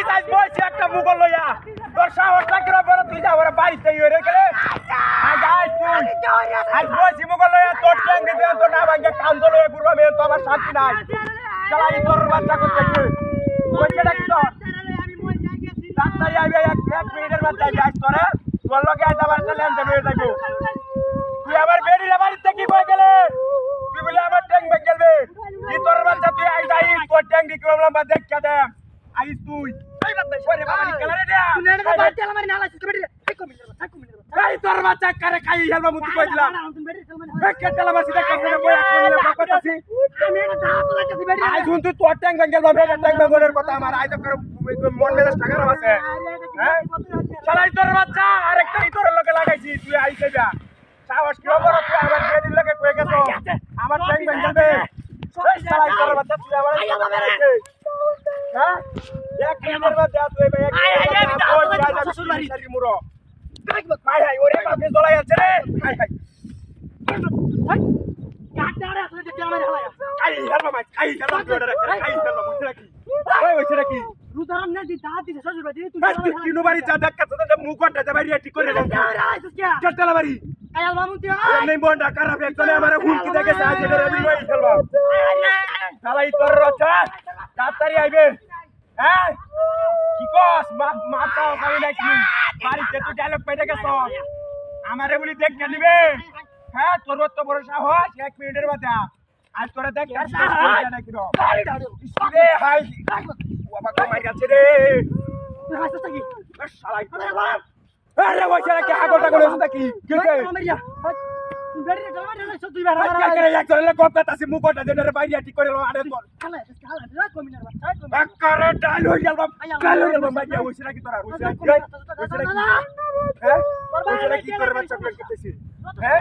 আজ বইছি একটা মুগল লইয়া তোর সাহসটা কিরো বড় তুই যা ওরে বাড়িতে ইয়ে গেলে আজ বইছি মুগল লইয়া তোর ট্যাঙ্ক দিতে তো না ভাঙ্গে কান্দ লইয়া ঘুরবা মেয়ে তো আমার শান্তি নাই চালাই তোর বাচ্চা করতেছে বইছে নাকি তোর ডাক্তারি আইবে এক মিনিটের মধ্যে আজ তোরে তোর লগে আজ আবার লেনদেন হয়ে যাবো তুই আমার বেরিয়ে বাড়িতে কি বই গেলে তুই বলে আমার ট্যাঙ্ক বেগ গেলবে কি তোর বাচ্চা তুই আই যাই তোর ট্যাঙ্ক দি প্রবলেম বা দেখ কে দে আইস তুই ওরে বাবা নি কেলারে দে তুই নেড়ে বাড়িতে আমার নালা সিস্টেম বেরি এই তোর বাচ্চা করে খাই হেলবা মুতি কই দিলা বেকে তেলা মাসি দেখ কেমনে বই এক মিনিট বাকতাছি আমি এটা দাঁত লাগাছি বেরি আই শুন তুই তোর ট্যাঙ্ক বেগ গেলবা বেটা ট্যাঙ্ক বেগের কথা আমার আই তো করে মন মেজাজ টাকা আছে হ্যাঁ চালাই তোর বাচ্চা আরেকটা তোর লগে লাগাইছি তুই আইছে যা সাহস কি হবে তুই আমার বেডির লগে কই গেছ আমার ট্যাঙ্ক বেগ গেলবে এই চালাই তোর বাচ্চা তুই আমার হ্যাঁ এক মিনিটের মধ্যে তুই ভাই এক শ্বশুরবাড়ি মুরো হাই হাই ওরে বাপরে জ্বলাই আছে রে হাই হাই কাটাড়ে আসলে যে আমার হালায়া আই হেলবা মাই আই হেলবা তোরে আই হেলবা বুঝছ নাকি ওই হইছে নাকি রুদারাম না দি দাঁত দিছে শ্বশুরবাড়ি তুই কিনো বাড়ি যা দেখ কাছে মুখটা যা বাড়ি ঠিক করে দাও কেটলা বাড়ি আয়াল মামুন তুই নেই বন্ডা খারাপ একদম আমারে হুলকি দেখে আজ এর আমি লই হেলবা চালাই তোর রচা তাড়াতাড়ি আইবে হ্যাঁ কি কস মাপ চাও খালি নাকি বাড়িতে তুই ডায়লগ পেয়ে গেছ আমারে বলি দেখ কে নিবে হ্যাঁ তোর তো বড় সাহস এক মিনিটের মধ্যে আজ তোরা দেখ নাকি রে হাই বাবা কমাই গেছে রে হাসতে থাকি শালাই আরে বসে রাখি আগলটা করে আছে কি কি বেড়ে গলা রে সব দুই বার আরে করে এক ধরে কপটা আছে মুখটা যেটারে বাইরে ঠিক করে আরে তোর খালা কমিনার বাচ্চা করে ডাল হই গেল বাপ কাল হই গেল বাপ বাইরে বসে রাখি তোরা বসে রাখি হ্যাঁ বসে রাখি তোর বাচ্চা প্লেট করতেছি হ্যাঁ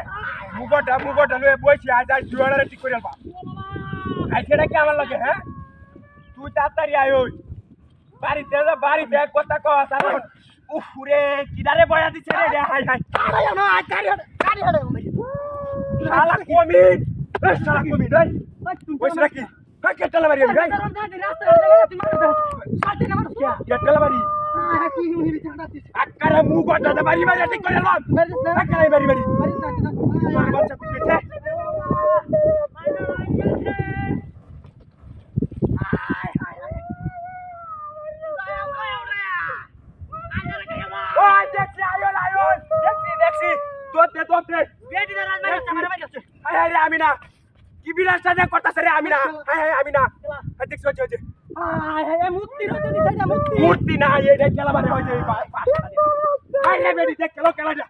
মুখটা লয়ে বসে আজ আজ জুয়ারে ঠিক করে বাপ আইছে নাকি আমার লাগে হ্যাঁ তুই তাড়াতাড়ি আয় ওই বাড়িতে কথা কস আর উফরে কিদারে বয়া দিছে রে হাই হাই আরে না কারি হড়ে শালা কমিন শালা কমিন রে বসে রাখি কেটলা বাড়ি ভাই কেটলা বাড়ি আকারে মুখ গটা বাড়ি বাড়ি ঠিক করে লাম আকারে বাড়ি বাচ্চা পিছে দেখছি বেটি রাজ মারি ক্যামেরা মারি আছে হাই হাই রে আমিনা কি বিলাস সাজা করতাছ রে আমিনা হাই হাই আমিনা দেখছ হচ্ছে হাই হাই মূর্তি রতে দিছে মূর্তি না এই খেলা মানে হইছে হাই রে বেটি দেখ খেলা